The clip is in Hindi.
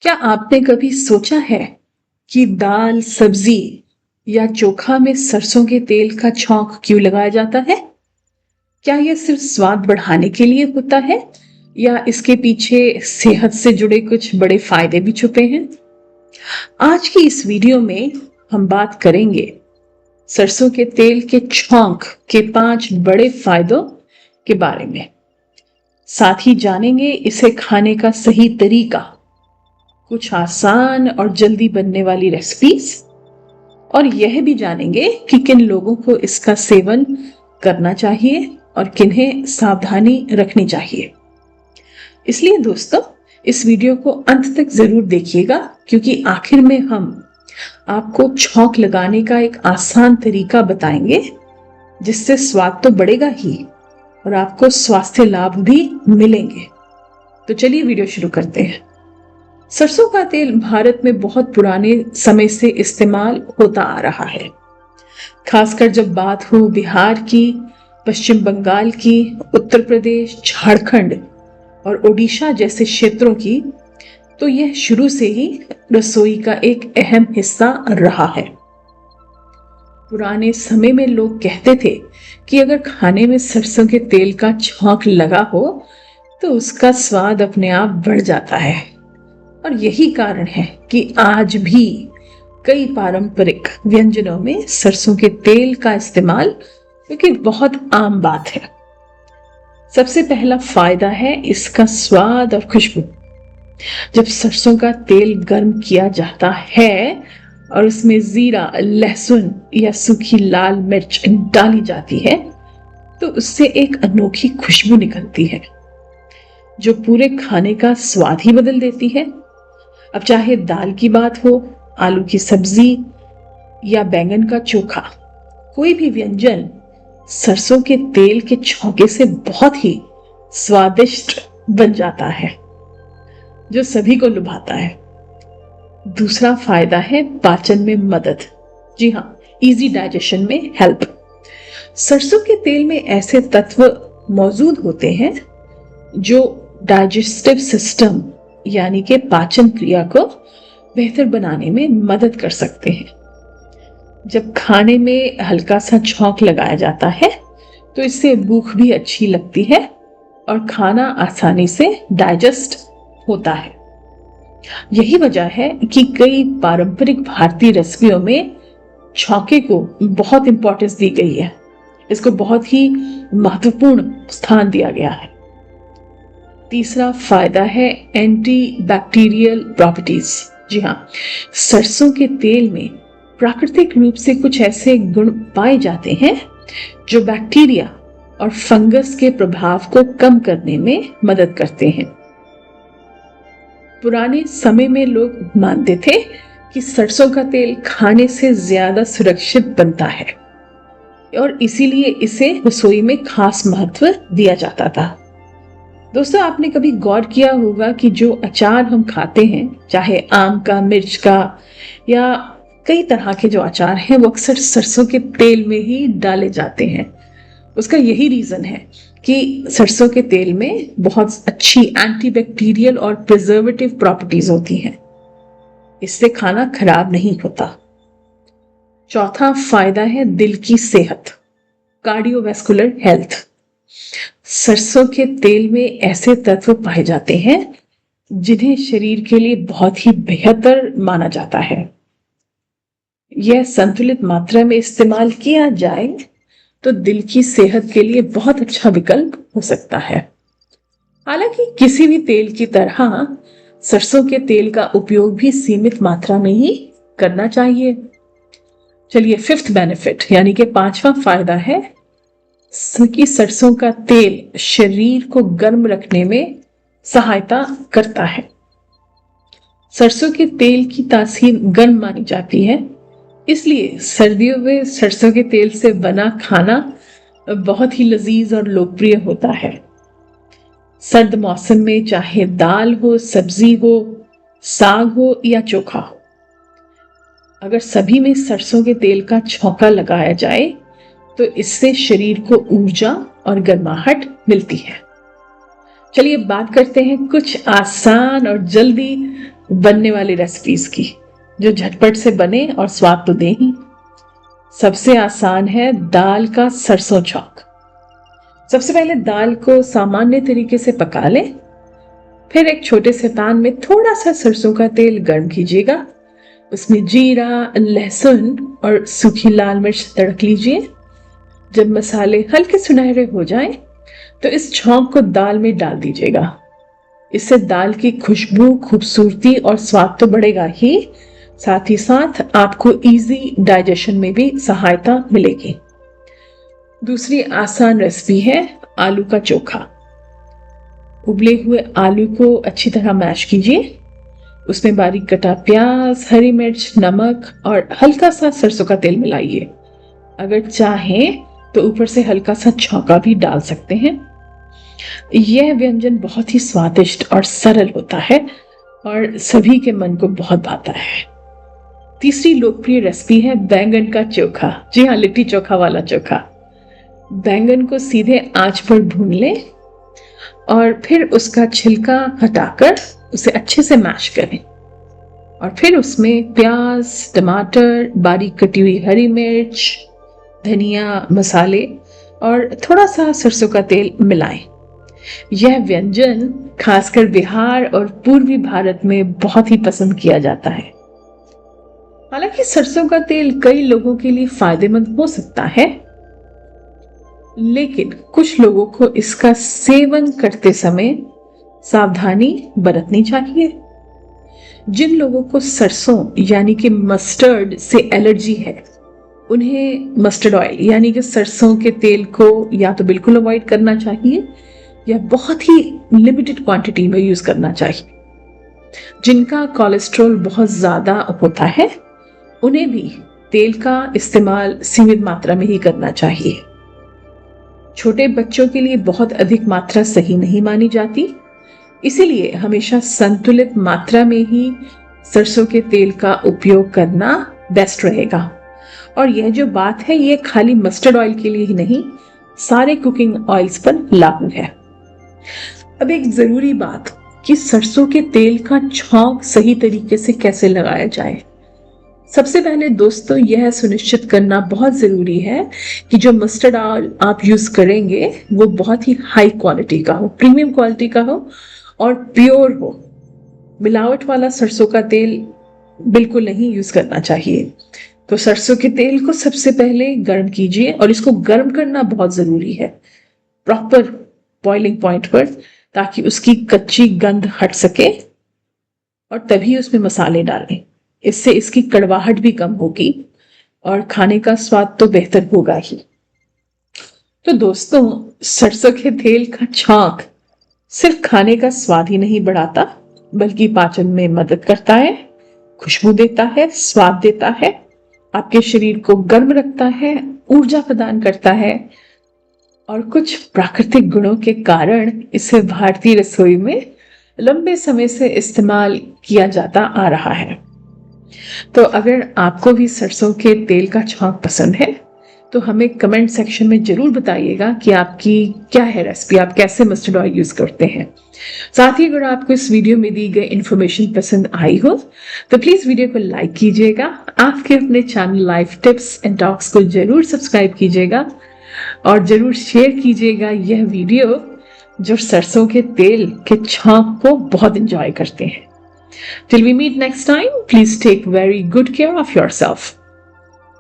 क्या आपने कभी सोचा है कि दाल, सब्जी या चोखा में सरसों के तेल का छौंक क्यों लगाया जाता है? क्या यह सिर्फ स्वाद बढ़ाने के लिए होता है या इसके पीछे सेहत से जुड़े कुछ बड़े फायदे भी छुपे हैं? आज की इस वीडियो में हम बात करेंगे सरसों के तेल के छौंक के 5 बड़े फायदों के बारे में। साथ ही जानेंगे इसे खाने का सही तरीका, कुछ आसान और जल्दी बनने वाली रेसिपीज, और यह भी जानेंगे कि किन लोगों को इसका सेवन करना चाहिए और किन्हें सावधानी रखनी चाहिए। इसलिए दोस्तों, इस वीडियो को अंत तक जरूर देखिएगा, क्योंकि आखिर में हम आपको छौंक लगाने का एक आसान तरीका बताएंगे जिससे स्वाद तो बढ़ेगा ही और आपको स्वास्थ्य लाभ भी मिलेंगे। तो चलिए वीडियो शुरू करते हैं। सरसों का तेल भारत में बहुत पुराने समय से इस्तेमाल होता आ रहा है। खासकर जब बात हो बिहार की, पश्चिम बंगाल की, उत्तर प्रदेश, झारखंड और ओडिशा जैसे क्षेत्रों की, तो यह शुरू से ही रसोई का एक अहम हिस्सा रहा है। पुराने समय में लोग कहते थे कि अगर खाने में सरसों के तेल का छौंक लगा हो तो उसका स्वाद अपने आप बढ़ जाता है। और यही कारण है कि आज भी कई पारंपरिक व्यंजनों में सरसों के तेल का इस्तेमाल क्योंकि बहुत आम बात है। सबसे पहला फायदा है इसका स्वाद और खुशबू। जब सरसों का तेल गर्म किया जाता है और उसमें जीरा, लहसुन या सूखी लाल मिर्च डाली जाती है तो उससे एक अनोखी खुशबू निकलती है जो पूरे खाने का स्वाद ही बदल देती है। अब चाहे दाल की बात हो, आलू की सब्जी या बैंगन का चोखा, कोई भी व्यंजन सरसों के तेल के छौंके से बहुत ही स्वादिष्ट बन जाता है, जो सभी को लुभाता है। दूसरा फायदा है पाचन में मदद। जी हाँ, इजी डाइजेशन में हेल्प। सरसों के तेल में ऐसे तत्व मौजूद होते हैं जो डाइजेस्टिव सिस्टम यानी कि पाचन क्रिया को बेहतर बनाने में मदद कर सकते हैं। जब खाने में हल्का सा छौंक लगाया जाता है तो इससे भूख भी अच्छी लगती है और खाना आसानी से डाइजेस्ट होता है। यही वजह है कि कई पारंपरिक भारतीय रेसिपियों में छौंके को बहुत इंपॉर्टेंस दी गई है। इसको बहुत ही महत्वपूर्ण स्थान दिया गया है। तीसरा फायदा है एंटी बैक्टीरियल प्रॉपर्टीज। जी हाँ, सरसों के तेल में प्राकृतिक रूप से कुछ ऐसे गुण पाए जाते हैं जो बैक्टीरिया और फंगस के प्रभाव को कम करने में मदद करते हैं। पुराने समय में लोग मानते थे कि सरसों का तेल खाने से ज्यादा सुरक्षित बनता है और इसीलिए इसे रसोई में खास महत्व दिया जाता था। दोस्तों, आपने कभी गौर किया होगा कि जो अचार हम खाते हैं, चाहे आम का, मिर्च का या कई तरह के जो अचार हैं, वो अक्सर सरसों के तेल में ही डाले जाते हैं। उसका यही रीजन है कि सरसों के तेल में बहुत अच्छी एंटीबैक्टीरियल और प्रिजर्वेटिव प्रॉपर्टीज होती हैं। इससे खाना खराब नहीं होता। चौथा फायदा है दिल की सेहत, कार्डियोवैस्कुलर हेल्थ। सरसों के तेल में ऐसे तत्व पाए जाते हैं जिन्हें शरीर के लिए बहुत ही बेहतर माना जाता है। यह संतुलित मात्रा में इस्तेमाल किया जाए तो दिल की सेहत के लिए बहुत अच्छा विकल्प हो सकता है। हालांकि किसी भी तेल की तरह सरसों के तेल का उपयोग भी सीमित मात्रा में ही करना चाहिए। चलिए, फिफ्थ बेनिफिट यानी कि 5वां फायदा है कि सरसों का तेल शरीर को गर्म रखने में सहायता करता है। सरसों के तेल की तासीर गर्म मानी जाती है, इसलिए सर्दियों में सरसों के तेल से बना खाना बहुत ही लजीज और लोकप्रिय होता है। सर्द मौसम में चाहे दाल हो, सब्जी हो, साग हो या चोखा हो, अगर सभी में सरसों के तेल का छौंका लगाया जाए तो इससे शरीर को ऊर्जा और गर्माहट मिलती है। चलिए बात करते हैं कुछ आसान और जल्दी बनने वाली रेसिपीज की, जो झटपट से बने और स्वाद तो दे ही। सबसे आसान है दाल का सरसों चौक। सबसे पहले दाल को सामान्य तरीके से पका लें। फिर एक छोटे से पैन में थोड़ा सा सरसों का तेल गर्म कीजिएगा। उसमें जीरा, लहसुन और सूखी लाल मिर्च तड़क लीजिए। जब मसाले हल्के सुनहरे हो जाएं, तो इस छौंक को दाल में डाल दीजिएगा। इससे दाल की खुशबू, खूबसूरती और स्वाद तो बढ़ेगा ही, साथ ही साथ आपको इजी डाइजेशन में भी सहायता मिलेगी। दूसरी आसान रेसिपी है आलू का चोखा। उबले हुए आलू को अच्छी तरह मैश कीजिए। उसमें बारीक कटा प्याज, हरी मिर्च, नमक और हल्का सा सरसों का तेल मिलाइए। अगर चाहें तो ऊपर से हल्का सा छौंका भी डाल सकते हैं। यह व्यंजन बहुत ही स्वादिष्ट और सरल होता है और सभी के मन को बहुत भाता है। तीसरी लोकप्रिय रेसिपी है बैंगन का चोखा। जी हाँ, लिट्टी चोखा वाला चोखा। बैंगन को सीधे आंच पर भून लें और फिर उसका छिलका हटाकर उसे अच्छे से मैश करें और फिर उसमें प्याज, टमाटर, बारीक कटी हुई हरी मिर्च, धनिया, मसाले और थोड़ा सा सरसों का तेल मिलाएं। यह व्यंजन खासकर बिहार और पूर्वी भारत में बहुत ही पसंद किया जाता है। हालांकि सरसों का तेल कई लोगों के लिए फायदेमंद हो सकता है, लेकिन कुछ लोगों को इसका सेवन करते समय सावधानी बरतनी चाहिए। जिन लोगों को सरसों यानी कि मस्टर्ड से एलर्जी है, उन्हें मस्टर्ड ऑयल यानी कि सरसों के तेल को या तो बिल्कुल अवॉइड करना चाहिए या बहुत ही लिमिटेड क्वांटिटी में यूज करना चाहिए। जिनका कोलेस्ट्रॉल बहुत ज्यादा होता है, उन्हें भी तेल का इस्तेमाल सीमित मात्रा में ही करना चाहिए। छोटे बच्चों के लिए बहुत अधिक मात्रा सही नहीं मानी जाती, इसीलिए हमेशा संतुलित मात्रा में ही सरसों के तेल का उपयोग करना बेस्ट रहेगा। और यह जो बात है, ये खाली मस्टर्ड ऑयल के लिए ही नहीं, सारे कुकिंग ऑयल्स पर लागू है। अब एक जरूरी बात कि सरसों के तेल का छौंक सही तरीके से कैसे लगाया जाए। सबसे पहले दोस्तों, यह सुनिश्चित करना बहुत जरूरी है कि जो मस्टर्ड ऑयल आप यूज करेंगे वो बहुत ही हाई क्वालिटी का हो, प्रीमियम क्वालिटी का हो और प्योर हो। मिलावट वाला सरसों का तेल बिल्कुल नहीं यूज करना चाहिए। तो सरसों के तेल को सबसे पहले गर्म कीजिए और इसको गर्म करना बहुत जरूरी है, प्रॉपर बॉइलिंग पॉइंट पर, ताकि उसकी कच्ची गंध हट सके और तभी उसमें मसाले डालें। इससे इसकी कड़वाहट भी कम होगी और खाने का स्वाद तो बेहतर होगा ही। तो दोस्तों, सरसों के तेल का छौंक सिर्फ खाने का स्वाद ही नहीं बढ़ाता, बल्कि पाचन में मदद करता है, खुशबू देता है, स्वाद देता है, आपके शरीर को गर्म रखता है, ऊर्जा प्रदान करता है और कुछ प्राकृतिक गुणों के कारण इसे भारतीय रसोई में लंबे समय से इस्तेमाल किया जाता आ रहा है। तो अगर आपको भी सरसों के तेल का छौंक पसंद है तो हमें कमेंट सेक्शन में जरूर बताइएगा कि आपकी क्या है रेसिपी, आप कैसे मस्टर्ड ऑयल यूज करते हैं। साथ ही अगर आपको इस वीडियो में दी गई इन्फॉर्मेशन पसंद आई हो तो प्लीज वीडियो को लाइक कीजिएगा। आपके अपने channel life tips and talks को जरूर सब्सक्राइब कीजिएगा और जरूर शेयर कीजिएगा यह वीडियो जो सरसों के तेल के छौंक को बहुत एंजॉय करते हैं। Till we meet next time, please take very good care of yourself.